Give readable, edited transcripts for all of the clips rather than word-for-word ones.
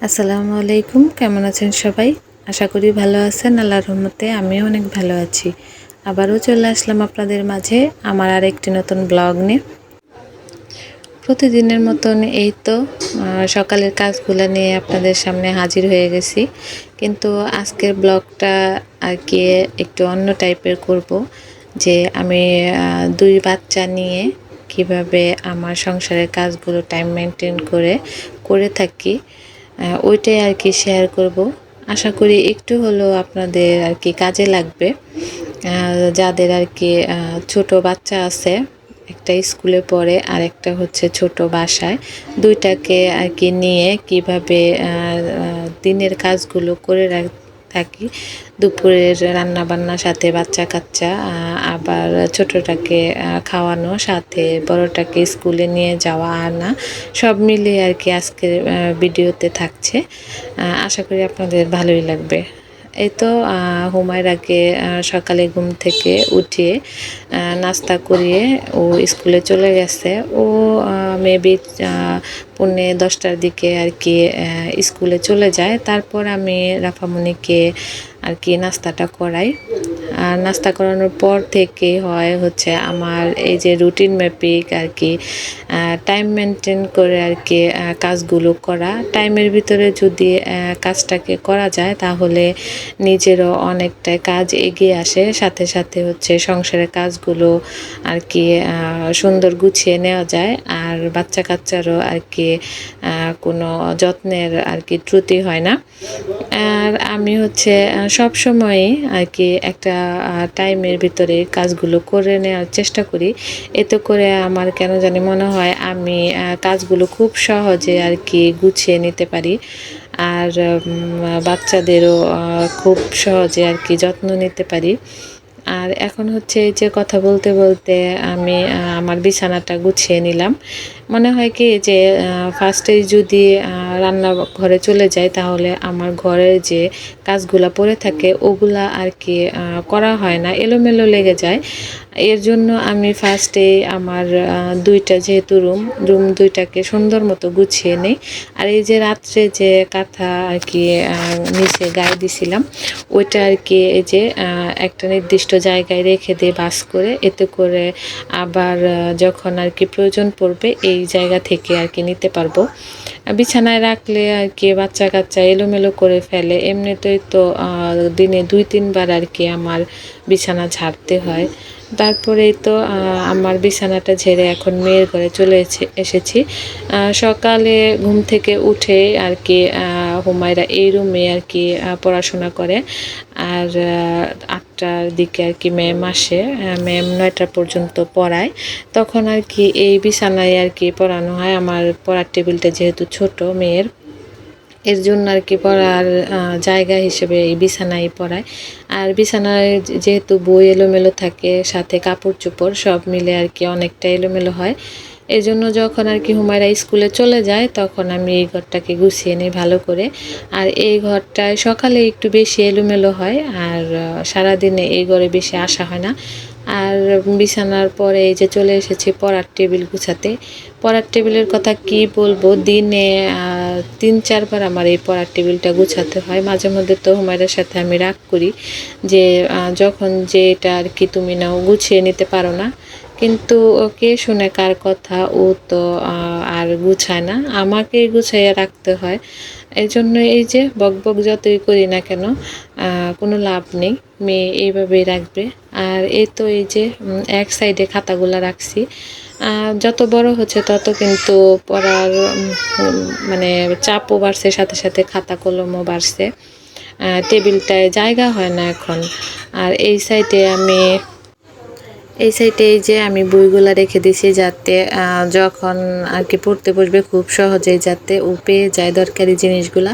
আসসালামু আলাইকুম। কেমন আছেন সবাই? আশা করি ভালো আছেন। আল্লাহর রহমতে আমিও অনেক ভালো আছি। আবারও চলে আসলাম আপনাদের মাঝে আমার আরেকটি নতুন ব্লগ নিয়ে। প্রতিদিনের মতন এই তো সকালের কাজগুলো নিয়ে আপনাদের সামনে হাজির হয়ে গেছি। কিন্তু আজকের ব্লগটা আর কি একটু অন্য টাইপের করব, যে আমি 2 বাচ্চা নিয়ে কিভাবে আমার সংসারের কাজগুলো টাইম মেনটেন করে থাকি, ওইটাই আর কি শেয়ার করব। আশা করি একটু হলেও আপনাদের আর কি কাজে লাগবে। যাদের আর কি ছোট বাচ্চা আছে, একটা স্কুলে পড়ে আর একটা হচ্ছে ছোট বাসায়, দুইটাকে আর কি নিয়ে কিভাবে দিনের কাজগুলো করে থাকি। দুপুরের রান্না বান্নার সাথে বাচ্চা কাচ্চা, আবার ছোটটাকে খাওয়ানো, সাথে বড়টাকে স্কুলে নিয়ে যাওয়া আনা, সব মিলিয়ে আর কি আজকের ভিডিওতে থাকছে। আশা করি আপনাদের ভালোই লাগবে। এই তো হুমায়রাকে সকালে ঘুম থেকে উঠিয়ে নাস্তা করিয়ে ও স্কুলে চলে গেছে। ও মেবি 9:45 দিকে আর কি স্কুলে চলে যায়। তারপর আমি রাফামণিকে আর কি নাস্তাটা করাই। আর নাস্তা করানোর পর থেকে হয় হচ্ছে আমার এই যে রুটিন মাফিক আর কি টাইম মেনটেন করে আর কি কাজগুলো করা। টাইমের ভিতরে যদি কাজটাকে করা যায় তাহলে নিজেরও অনেকটা কাজ এগিয়ে আসে, সাথে সাথে হচ্ছে সংসারের কাজগুলো আর কি সুন্দর গুছিয়ে নেওয়া যায়। আর বাচ্চা কাচ্চারও আর কি কোনো যত্নের আর কি ত্রুটি হয় না। আর আমি হচ্ছে সব সময়ই আর কি একটা টাইমের ভিতরে কাজগুলো করে নেওয়ার চেষ্টা করি। এতে করে আমার কেন জানি মনে হয় আমি কাজগুলো খুব সহজে আর কি গুছিয়ে নিতে পারি। আর বাচ্চাদেরও খুব সহজে আর কি যত্ন নিতে পারি। আর এখন হচ্ছে এই যে কথা বলতে বলতে আমি আমার বিছানাটা গুছিয়ে নিলাম। মনে হয় কি যে ফার্স্টেই যদি রান্নাঘরে চলে যাই তাহলে আমার ঘরের যে কাজগুলা পড়ে থাকে ওগুলা আর কি করা হয় না, এলোমেলো লেগে যায়। এর জন্য আমি ফার্স্টে আমার দুইটা যেহেতু রুম দুইটাকে সুন্দর মতো গুছিয়ে নিই। আর এই যে রাত্রে যে কাঁথা আর কি নিচে গায়ে দিছিলাম, ওইটা আর কি এই যে একটা নির্দিষ্ট জায়গায় রেখে দিয়ে বাস করে, এতে করে আবার যখন আর কি প্রয়োজন পড়বে এই জায়গা থেকে আর কি নিতে পারবো। বিছানায় রাখলে আর কি বাচ্চা কাচ্চা এলোমেলো করে ফেলে। এমনিতেই তো দিনে 2-3 বার আর কি আমার বিছানা ঝাড়তে হয়। তারপরেই তো আমার বিছানাটা ঝেড়ে এখন মেয়ের ঘরে চলে এসেছি। সকালে ঘুম থেকে উঠে আর কি হুমায়রা এই রুমে আর কি পড়াশোনা করে। আর 8টার দিকে আর কি ম্যাম আসে, ম্যাম 9টা পর্যন্ত পড়ায়। তখন আর কি এই বিছানায় আর কি পড়ানো হয়। আমার পড়ার টেবিলটা যেহেতু ছোট মেয়ের, এর জন্য আর কি পড়ার জায়গা হিসেবে এই বিছানায় পড়ায়। আর বিছানায় যেহেতু বই এলোমেলো থাকে, সাথে কাপড় চোপড় সব মিলে আর কি অনেকটা এলোমেলো হয়। এই জন্য যখন আর কি হুমায়রা স্কুলে চলে যায় তখন আমি এই ঘরটাকে গুছিয়ে নিই ভালো করে। আর এই ঘরটায় সকালে একটু বেশি এলোমেলো হয়, আর সারাদিনে এই ঘরে বেশি আসা হয় না। আর বিছানার পরে এই যে চলে এসেছি পড়ার টেবিল গুছাতে। পড়ার টেবিলের কথা কি বলবো, দিনে 3-4 বার আমার এই পড়ার টেবিলটা গুছাতে হয়। মাঝে মধ্যে তো হুমায়রার সাথে আমি রাগ করি যে যখন যে এটা আর কি তুমি নাও, গুছিয়ে নিতে পারো না। কিন্তু কে শুনে কার কথা, ও তো আর গুছায় না, আমাকেই গুছাইয়া রাখতে হয়। এই জন্য এই যে বকবক যতই করি না কেন কোনো লাভ নেই, মেয়ে এইভাবেই রাখবে। আর এই তো এই যে এক সাইডে খাতাগুলা রাখছি। যত বড় হচ্ছে তত কিন্তু পড়ার মানে চাপও বাড়ছে, সাথে সাথে খাতা কলমও বাড়ছে। টেবিলটায় জায়গা হয় না এখন। আর এই সাইডে এই যে আমি বইগুলা রেখে দিছি, যাতে যখন আর কি পড়তে বসবে খুব সহজেই যাতে ও পেয়ে যায় দরকারি জিনিসগুলা।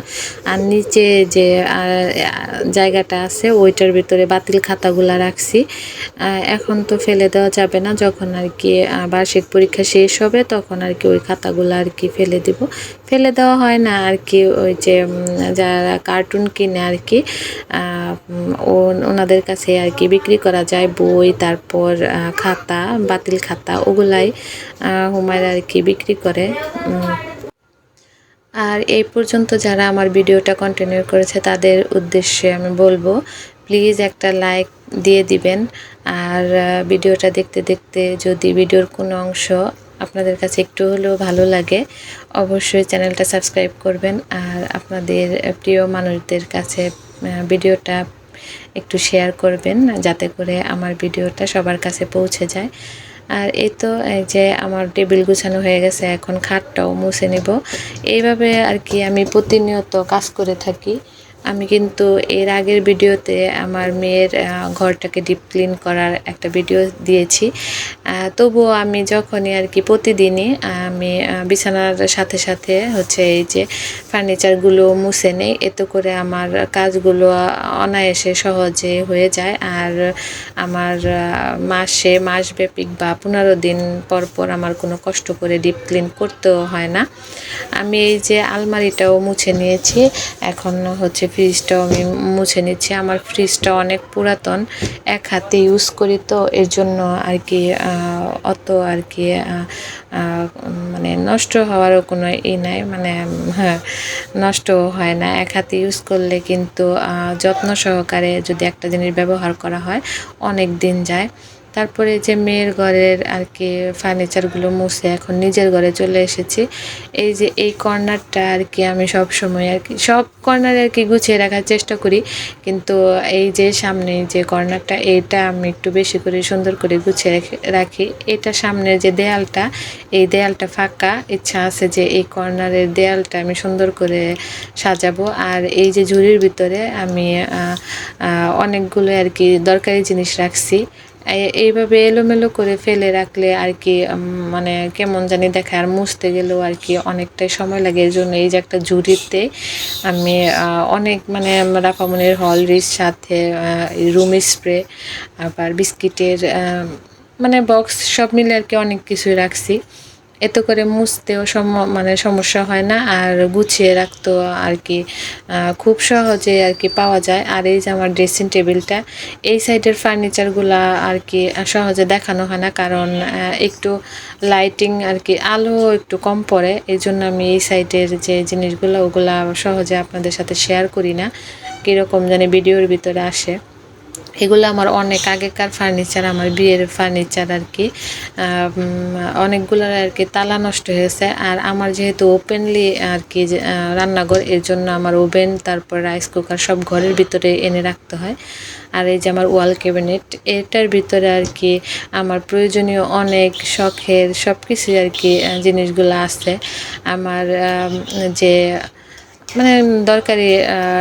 আর নিচে যে জায়গাটা আছে ওইটার ভিতরে বাতিল খাতাগুলা রাখছি। এখন তো ফেলে দেওয়া যাবে না, যখন আর কি বার্ষিক পরীক্ষা শেষ হবে তখন আর কি ওই খাতাগুলো আর কি ফেলে দিব। ফেলে দেওয়া হয় না আর কি, ওই যে যারা কার্টুন কিনে আর কি ওনাদের কাছে আর কি বিক্রি করা যায় বই, তারপর খাতা, বাতিল খাতা, ওগুলাই হুমায়রা আর কি বিক্রি করে। আর এই পর্যন্ত যারা আমার ভিডিওটা কন্টিনিউ করেছে তাদের উদ্দেশ্যে আমি বলবো, প্লিজ একটা লাইক দিয়ে দিবেন। আর ভিডিওটা দেখতে দেখতে যদি ভিডিওর কোনো অংশ আপনাদের কাছে একটু হলেও ভালো লাগে, অবশ্যই চ্যানেলটা সাবস্ক্রাইব করবেন। আর আপনাদের প্রিয় মানুষদের কাছে ভিডিওটা একটু শেয়ার করবেন, যাতে করে আমার ভিডিওটা সবার কাছে পৌঁছে যায়। আর এই তো এই যে আমার টেবিল গুছানো হয়ে গেছে, এখন খাটটাও মুছে নিব। এইভাবে আর কি আমি প্রতিনিয়ত কাজ করে থাকি। আমি কিন্তু এর আগের ভিডিওতে আমার মেয়ের ঘরটাকে ডিপ ক্লিন করার একটা ভিডিও দিয়েছি। তবুও আমি যখনই আর কি প্রতিদিনই আমি বিছানার সাথে সাথে হচ্ছে এই যে ফার্নিচারগুলো মুছে নেই, এতে করে আমার কাজগুলো অনায়াসে সহজে হয়ে যায়। আর আমার মাসব্যাপী বা 15 দিন পর পর আমার কোনো কষ্ট করে ডিপ ক্লিন করতেও হয় না। আমি এই যে আলমারিটাও মুছে নিয়েছি, এখন হচ্ছে ফ্রিজটাও আমি মুছে নিচ্ছি। আমার ফ্রিজটা অনেক পুরাতন, এক হাতে ইউজ করি, তো এর জন্য আর কি অত আর কি মানে নষ্ট হওয়ারও কোনো নাই, মানে হ্যাঁ, নষ্টও হয় না। এক হাতে ইউজ করলে কিন্তু যত্ন সহকারে যদি একটা জিনিস ব্যবহার করা হয় অনেক দিন যায়। তারপরে যে মেয়ের ঘরের আর কি ফার্নিচারগুলো মুছে এখন নিজের ঘরে চলে এসেছি। এই যে এই কর্নারটা আর কি আমি সব সময় আর কি সব কর্নারে আর কি গুছিয়ে রাখার চেষ্টা করি, কিন্তু এই যে সামনে যে কর্নারটা, এটা আমি একটু বেশি করে সুন্দর করে গুছিয়ে রাখি। এটা সামনের যে দেয়ালটা, এই দেয়ালটা ফাঁকা, ইচ্ছা আছে যে এই কর্নারের দেয়ালটা আমি সুন্দর করে সাজাবো। আর এই যে ঝুড়ির ভিতরে আমি অনেকগুলো আর কি দরকারি জিনিস রাখছি। এইভাবে এলোমেলো করে ফেলে রাখলে আর কি মানে কেমন জানি দেখায়, আর মুছতে গেলেও আর কি অনেকটাই সময় লাগে। এই জন্য এই যে একটা ঝুড়িতে আমি অনেক মানে রাফামনির হলরিস, সাথে রুম স্প্রে, আবার বিস্কিটের মানে বক্স সব মিলে আর কি অনেক কিছুই রাখছি। এতে করে মুছতেও মানে সমস্যা হয় না, আর গুছিয়ে রাখতেও আর কি খুব সহজে আর কি পাওয়া যায়। আর এই যে আমার ড্রেসিং টেবিলটা, এই সাইডের ফার্নিচারগুলা আর কি সহজে দেখানো হয় না, কারণ একটু লাইটিং আর কি আলো একটু কম পড়ে। এই জন্য আমি এই সাইডের যে জিনিসগুলো ওগুলা সহজে আপনাদের সাথে শেয়ার করি না, কীরকম জানি ভিডিওর ভিতরে আসে। এগুলো আমার অনেক আগেকার ফার্নিচার, আমার বিয়ের ফার্নিচার আর কি। অনেকগুলোর আর কি তালা নষ্ট হয়েছে। আর আমার যেহেতু ওপেনলি আর কি রান্নাঘর, এর জন্য আমার ওভেন, তারপর রাইস কুকার সব ঘরের ভিতরে এনে রাখতে হয়। আর এই যে আমার ওয়াল ক্যাবিনেট, এটার ভিতরে আর কি আমার প্রয়োজনীয় অনেক শখের সব কিছুই আর কি জিনিসগুলো আছে। আমার যে মানে দরকারি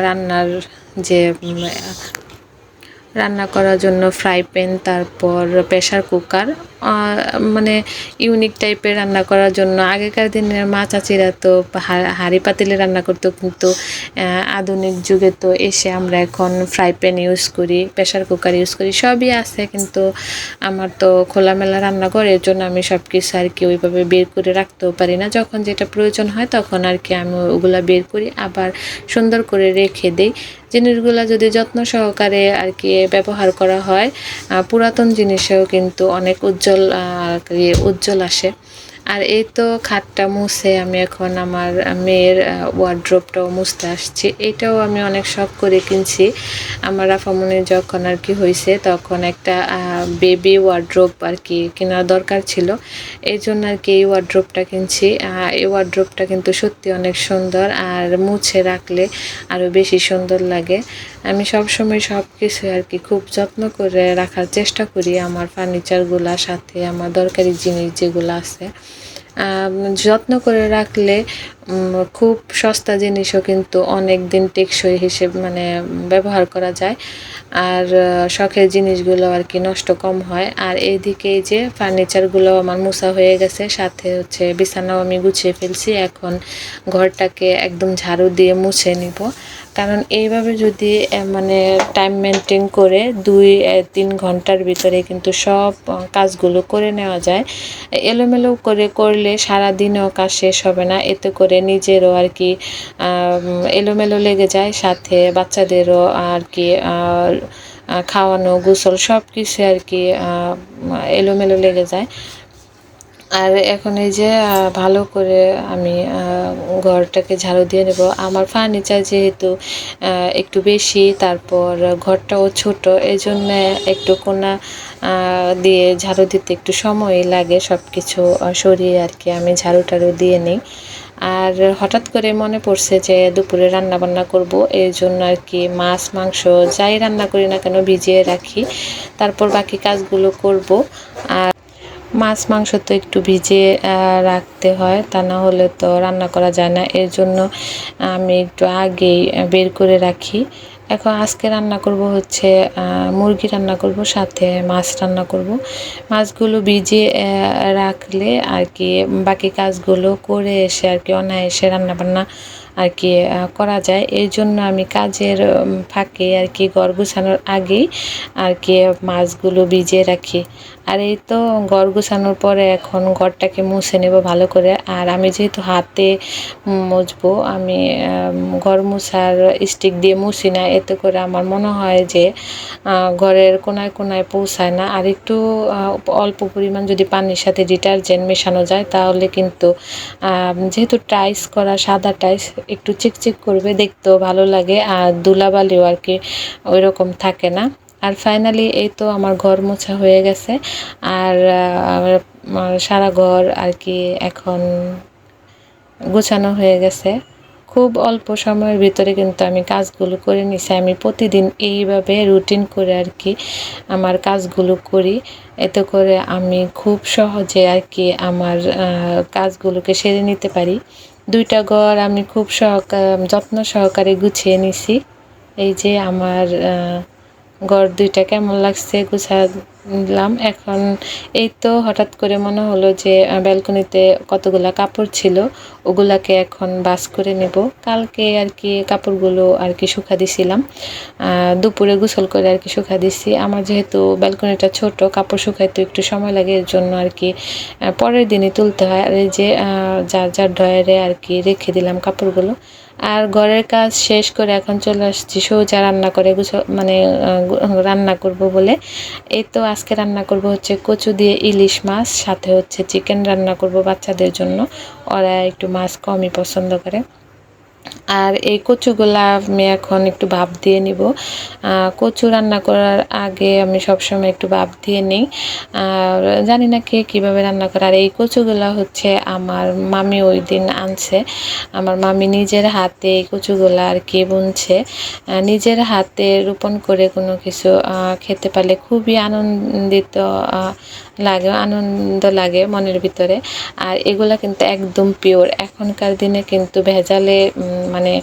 রান্নার যে রান্না করার জন্য ফ্রাই প্যান, তারপর প্রেশার কুকার, মানে ইউনিক টাইপের রান্না করার জন্য। আগেকার দিনের মা চাচিরা তো হাঁড়ি পাতিলে রান্না করতো, কিন্তু আধুনিক যুগে তো এসে আমরা এখন ফ্রাই প্যান ইউজ করি, প্রেশার কুকার ইউজ করি, সবই আছে। কিন্তু আমার তো খোলামেলা রান্নাঘর, এর জন্য আমি সব কিছু আর কি ওইভাবে বের করে রাখতেও পারি না। যখন যেটা প্রয়োজন হয় তখন আর কি আমি ওগুলা বের করি, আবার সুন্দর করে রেখে দিই। জিনিসগুলো যদি যত্ন সহকারে আর কি ব্যবহার করা হয়, পুরাতন জিনিসেও কিন্তু অনেক উজ্জ্বল আসে। আর এই তো খাটটা মুছে আমি এখন আমার মেয়ের ওয়ার্ড্রোবটাও মুছতে আসছি। এটাও আমি অনেক শখ করে কিনছি। আমার আফামনি যখন আর কি হয়েছে তখন একটা বেবি ওয়ার্ড্রোব আর কি কেনার দরকার ছিল, এই জন্য আর কি এই ওয়ার্ড্রোবটা কিনছি। এই ওয়ার্ড্রোবটা কিন্তু সত্যি অনেক সুন্দর, আর মুছে রাখলে আরও বেশি সুন্দর লাগে। আমি সবসময় সব কিছু আর কি খুব যত্ন করে রাখার চেষ্টা করি, আমার ফার্নিচারগুলোর সাথে আমার দরকারি জিনিস যেগুলো আছে যত্ন করে রাখলে খুব সস্তা জিনিসও কিন্তু অনেক দিন টেকসই হিসেবে মানে ব্যবহার করা যায়। আর শখের জিনিসগুলো আর কি নষ্ট কম হয়। আর এইদিকে এই যে ফার্নিচারগুলো আমার মোছা হয়ে গেছে, সাথে হচ্ছে বিছানাও আমি গুছিয়ে ফেলছি। এখন ঘরটাকে একদম ঝাড়ু দিয়ে মুছে নিব, কারণ এইভাবে যদি মানে টাইম মেনটেন করে 2-3 ঘন্টার ভিতরে কিন্তু সব কাজগুলো করে নেওয়া যায়। এলোমেলো করে করলে সারাদিনেও কাজ শেষ হবে না, এতে করে নিজেরও আর কি এলোমেলো লেগে যায়, সাথে বাচ্চাদেরও আর কি খাওয়ানো গোসল সব কিছু আর কি এলোমেলো লেগে যায়। আর এখন এই যে ভালো করে আমি ঘরটাকে ঝাড়ু দিয়ে নেব। আমার ফার্নিচার যেহেতু একটু বেশি, তারপর ঘরটাও ছোট, এই জন্য একটু কোনা দিয়ে ঝাড়ু দিতে একটু সময় লাগে। সব কিছু সরিয়ে আর কি আমি ঝাড়ু টাড়ু দিয়ে নিই। আর হঠাৎ করে মনে পড়ছে যে দুপুরে রান্না বান্না করব, এই জন্য আর কি মাছ মাংস যাই রান্না করি না কেন ভিজিয়ে রাখি, তারপর বাকি কাজগুলো করব। আর মাছ মাংস তো একটু ভিজিয়ে রাখতে হয়, তা না হলে তো রান্না করা যায় না। এর জন্য আমি একটু আগেই বের করে রাখি। এখন আজকে রান্না করব হচ্ছে মুরগি রান্না করব, সাথে মাছ রান্না করব। মাছগুলো ভিজিয়ে রাখলে আর কি বাকি কাজগুলো করে এসে আর কি অনায়াসে রান্না বান্না আর কি করা যায়। এই জন্য আমি কাজের ফাঁকে আর কি ঘর গুছানোর আগেই আর কি মাছগুলো ভিজিয়ে রাখি। আর এই তো ঘর গুছানোর পরে এখন ঘরটাকে মুছে নেব ভালো করে। আর আমি যেহেতু হাতে মুছবো, আমি ঘর মুছার স্টিক দিয়ে মুছি না, এতে করে আমার মনে হয় যে ঘরের কোনায় কোনায় পৌঁছায় না। আর একটু অল্প পরিমাণ যদি পানির সাথে ডিটারজেন্ট মেশানো যায় তাহলে কিন্তু যেহেতু টাইস করা সাদা টাইস একটু চিকচিক করবে, দেখতেও ভালো লাগে, আর ধুলাবালিও আর কি ওই রকম থাকে না। আর ফাইনালি এই তো আমার ঘর মোছা হয়ে গেছে। আর সারা ঘর আর কি এখন গোছানো হয়ে গেছে। খুব অল্প সময়ের ভিতরে কিন্তু আমি কাজগুলো করে নিছি। আমি প্রতিদিন এইভাবে রুটিন করে আর কি আমার কাজগুলো করি। এতে করে আমি খুব সহজে আর কি আমার কাজগুলোকে সেরে নিতে পারি। 2টা ঘর আমি খুব যত্ন সহকারে গুছিয়ে নিছি। এই যে আমার ঘর 2টা কেমন লাগছে গুছালাম। এখন এই তো হঠাৎ করে মনে হলো যে ব্যালকনিতে কতগুলা কাপড় ছিল, ওগুলাকে এখন ভাঁজ করে নেব। কালকে আর কি কাপড়গুলো আর কি শুকা দিছিলাম, দুপুরে গোসল করে আর কি শুকা দিছি। আমার যেহেতু ব্যালকনিটা ছোট, কাপড় শুকাইতে একটু সময় লাগে, এর জন্য আর কি পরের দিনই তুলতে হয়। আর এই যে যার যার ড্রয়ারে আর কি রেখে দিলাম কাপড়গুলো। আর ঘরের কাজ শেষ করে এখন চলে আসছি সোজা রান্না করে মানে রান্না করব বলে। এই তো আজকে রান্না করব হচ্ছে কচু দিয়ে ইলিশ মাছ, সাথে হচ্ছে চিকেন রান্না করব বাচ্চাদের জন্য, ওরা একটু মাছ কমই পছন্দ করে। আর এই কচুগুলা আমি এখন একটু ভাপ দিয়ে নিব। কচু রান্না করার আগে আমি সবসময় একটু ভাপ দিয়ে নিই। আর জানি না কে কীভাবে রান্না করে। আর এই কচুগুলা হচ্ছে আমার মামি ওই দিন আনছে। আমার মামি নিজের হাতে এই কচুগুলা আর কি বুনছে। নিজের হাতে রোপণ করে কোনো কিছু খেতে পারলে খুবই আনন্দিত লাগে, আনন্দ লাগে মনের ভিতরে। আর এগুলা কিন্তু একদম পিওর। এখনকার দিনে কিন্তু ভেজালে মানে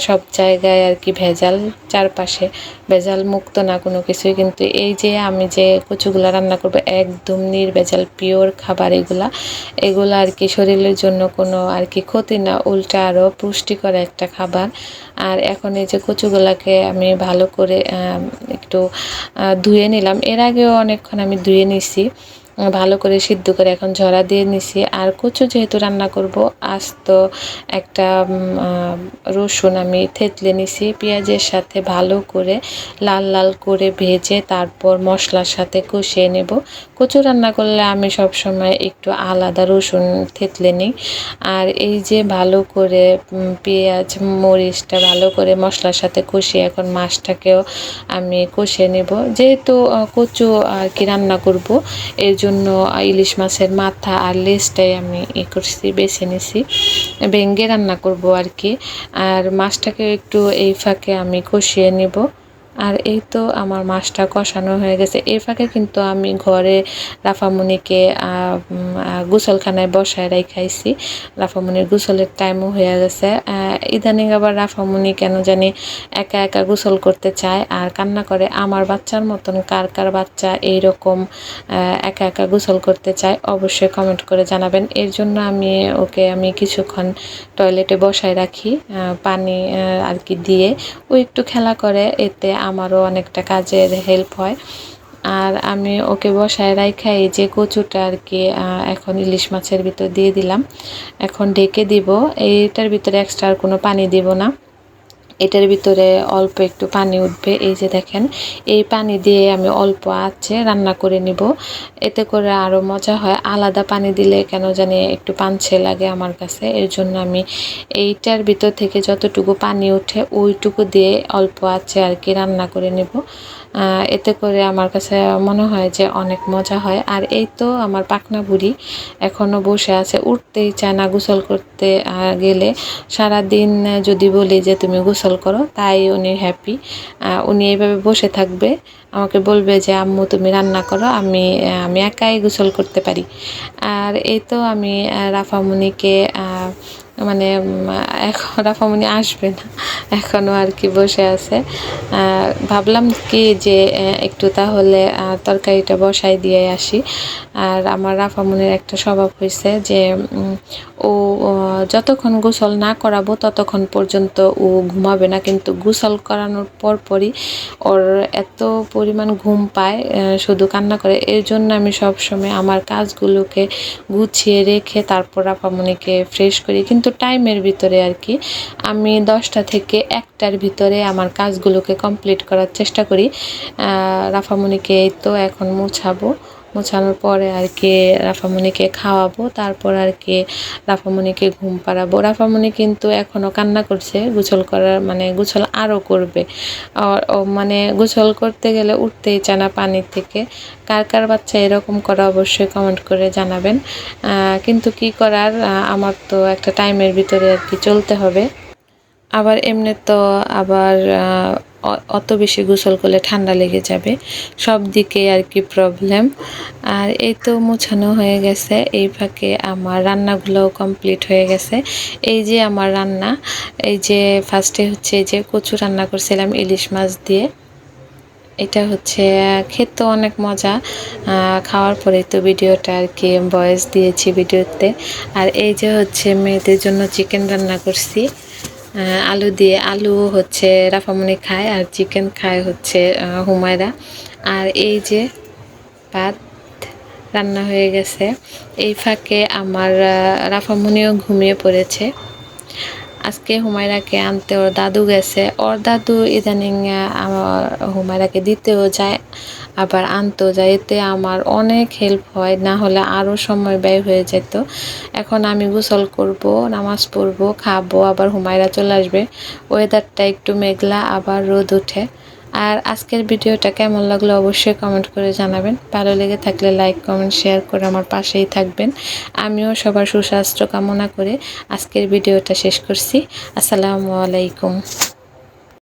সব জায়গায় আর কি ভেজাল, চারপাশে ভেজাল মুক্ত না কোনো কিছুই। কিন্তু এই যে আমি যে কচুগুলা রান্না করবো একদম নির্ভেজাল পিওর খাবার এগুলা আর কি শরীরের জন্য কোনো আর কি ক্ষতি না, উল্টা আরও পুষ্টিকর একটা খাবার। আর এখন এই যে কচুগুলাকে আমি ভালো করে একটু ধুয়ে নিলাম। এর আগেও অনেকক্ষণ আমি ধুয়ে নিছি, ভালো করে সিদ্ধ করে এখন ঝরা দিয়ে নিছি। আর কচু যেহেতু রান্না করব, আস্ত একটা রসুন আমি থেতলে নিছি, পেঁয়াজের সাথে ভালো করে লাল লাল করে ভেজে তারপর মশলার সাথে কষিয়ে নেব। কচু রান্না করলে আমি সব সময় একটু আলাদা রসুন থেতলে নিই। আর এই যে ভালো করে পেঁয়াজ মরিচটা ভালো করে মশলার সাথে কষিয়ে এখন মাছটাকেও আমি কষিয়ে নেব। যেহেতু কচু আর কি রান্না করব, এর জন্য ইলিশ মাছের মাথা আর লেজটাই আমি করছি, বেছে নিছি, ভেঙে রান্না করব আর কি। আর মাছটাকে একটু এই ফাঁকে আমি কষিয়ে নেব। আর এই তো আমার মাছটা কষানো হয়ে গেছে। এই ফাঁকে কিন্তু আমি ঘরে রাফামণিকে গোসলখানায় বসায় রাখাইছি। রাফামণির গোসলের টাইমও হয়ে গেছে। ইদানিং আবার রাফামণি কেন জানি একা একা গোসল করতে চায় আর কান্না করে। আমার বাচ্চার মতন কার কার বাচ্চা এইরকম একা একা গোসল করতে চায় অবশ্যই কমেন্ট করে জানাবেন। এর জন্য আমি কিছুক্ষণ টয়লেটে বসায় রাখি পানি আর কি দিয়ে, ও একটু খেলা করে, এতে আমারও অনেকটা কাজের হেল্প হয়। আর আমি ওকে বসায় রাখা এই যে কচুটা আর কি এখন ইলিশ মাছের ভিতর দিয়ে দিলাম। এখন ঢেকে দিব, এইটার ভিতরে এক্সট্রা আর কোনো পানি দিব না। এটার ভিতরে অল্প একটু পানি উঠবে, এই যে দেখেন এই পানি দিয়ে আমি অল্প আঁচে রান্না করে নিব, এতে করে আরও মজা হয়। আলাদা পানি দিলে কেন জানি একটু পানছে লাগে আমার কাছে, এর জন্য আমি এইটার ভিতর থেকে যতটুকু পানি ওঠে ওইটুকু দিয়ে অল্প আঁচে আর কি রান্না করে নেব। এতে করে আমার কাছে মনে হয় যে অনেক মজা হয়। আর এই তো আমার পাকনা বুড়ি এখনও বসে আছে, উঠতেই চায় না। গোসল করতে গেলে সারা দিন যদি বলি যে তুমি গোসল করো, তাই উনি হ্যাপি। উনি এইভাবে বসে থাকবে, আমাকে বলবে যে আম্মু তুমি রান্না করো, আমি আমি একাই গোসল করতে পারি। আর এই তো আমি রাফামণিকে মানে এখন রাফামণি আসবে না, এখনও আর কি বসে আছে। ভাবলাম কি যে একটু তাহলে তরকারিটা বসাই দিয়ে আসি। আর আমার রাফামণির একটা স্বভাব হয়েছে যে ও যতক্ষণ গোসল না করাবো ততক্ষণ পর্যন্ত ও ঘুমাবে না, কিন্তু গোসল করানোর পরপরই ওর এত পরিমাণ ঘুম পায়, শুধু কান্না করে। এর জন্য আমি সবসময় আমার কাজগুলোকে গুছিয়ে রেখে তারপর রাফামণিকে ফ্রেশ করি, কিন্তু টাইমের ভিতরে আর কি। আমি 10টা থেকে 1টার ভিতরে আমার কাজগুলোকে কমপ্লিট করার চেষ্টা করি। রাফামণিকে এই তো এখন মোছানোর পরে আর কি রাফামণিকে খাওয়াবো, তারপর আর কি রাফামণিকে ঘুম পাড়াবো। রাফামণি কিন্তু এখনও কান্না করছে, গোসল করার মানে গোসল আরও করবে। মানে গোসল করতে গেলে উঠতেই চায় না পানির থেকে। কার কার বাচ্চা এরকম করে অবশ্যই কমেন্ট করে জানাবেন। কিন্তু কি করার, আমার তো একটা টাইমের ভিতরে আর কি চলতে হবে। আবার এমনি তো আবার অত বেশি গোসল করলে ঠান্ডা লেগে যাবে, সব দিকে আর কি প্রবলেম। আর এই তো মোছানো হয়ে গেছে, এই ফাঁকে আমার রান্নাগুলোও কমপ্লিট হয়ে গেছে। এই যে আমার রান্না, এই যে ফার্স্টে হচ্ছে যে কচু রান্না করছিলাম ইলিশ মাছ দিয়ে। এটা হচ্ছে খেতে অনেক মজা, খাওয়ার পরে তো ভিডিওটা আর কি ভয়েস দিয়েছি ভিডিওতে। আর এই যে হচ্ছে মেয়েদের জন্য চিকেন রান্না করছি আলু দিয়ে। আলু হচ্ছে রাফামণি খায় আর চিকেন খায় হচ্ছে হুমায়রা। আর এই যে ভাত রান্না হয়ে গেছে। এই ফাঁকে আমার রাফামণিও ঘুমিয়ে পড়েছে। আজকে হুমায়রাকে আনতে ওর দাদু গেছে, ওর দাদু ইদানিং হুমায়রাকে দিতেও যায় আবার আনতেও যায়, এতে আমার অনেক হেল্প হয়, না হলে আরও সময় ব্যয় হয়ে যেত। এখন আমি গোসল করব, নামাজ পড়বো, খাবো, আবার হুমায়রা চলে আসবে। ওয়েদারটা একটু মেঘলা, আবার রোদ ওঠে। আর আজকের ভিডিওটা কেমন লাগলো অবশ্যই কমেন্ট করে জানাবেন। ভালো লেগে থাকলে লাইক কমেন্ট শেয়ার করে আমার পাশেই থাকবেন। আমিও সবার সুস্বাস্থ্য কামনা করে আজকের ভিডিওটা শেষ করছি। আসসালামু আলাইকুম।